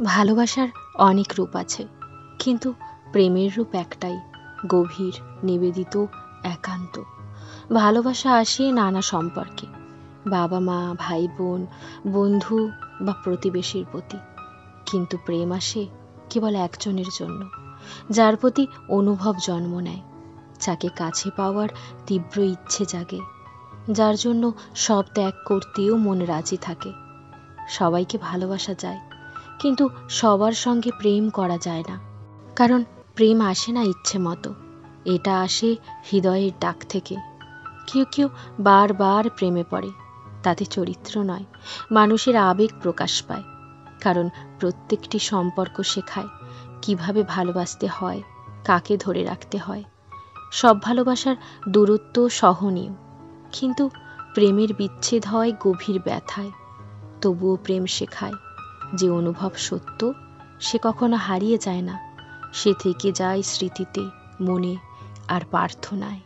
ভালোবাসার অনেক রূপ আছে, কিন্তু প্রেমের রূপ একটাই, গভীর, নিবেদিত, একান্ত। ভালোবাসা আসে নানা সম্পর্কে, বাবা মা, ভাই বোন, বন্ধু বা প্রতিবেশীর প্রতি। কিন্তু প্রেম আসে কেবল একজনের জন্য, যার প্রতি অনুভব জন্ম নেয়, যাকে কাছে পাওয়ার তীব্র ইচ্ছে জাগে, যার জন্য সব ত্যাগ করতেও মন রাজি থাকে। সবাইকে ভালোবাসা যায়, কিন্তু সবার সঙ্গে প্রেম করা যায় না। কারণ প্রেম আসে না ইচ্ছে মতো, এটা আসে হৃদয়ের ডাক থেকে। কেউ কেউ বারবার প্রেমে পড়ে, তাতে চরিত্র নয়, মানুষের আবেগ প্রকাশ পায়। কারণ প্রত্যেকটি সম্পর্ক শেখায় কিভাবে ভালোবাসতে হয়, কাকে ধরে রাখতে হয়। সব ভালোবাসার দূরত্ব সহনীয়, কিন্তু প্রেমের বিচ্ছেদ হয় গভীর ব্যথায়। তবুও প্রেম শেখায় যে অনুভব সত্য, সে কখনো হারিয়ে যায় না, সে থেকে যায় স্মৃতিতে, মনে আর প্রার্থনায়।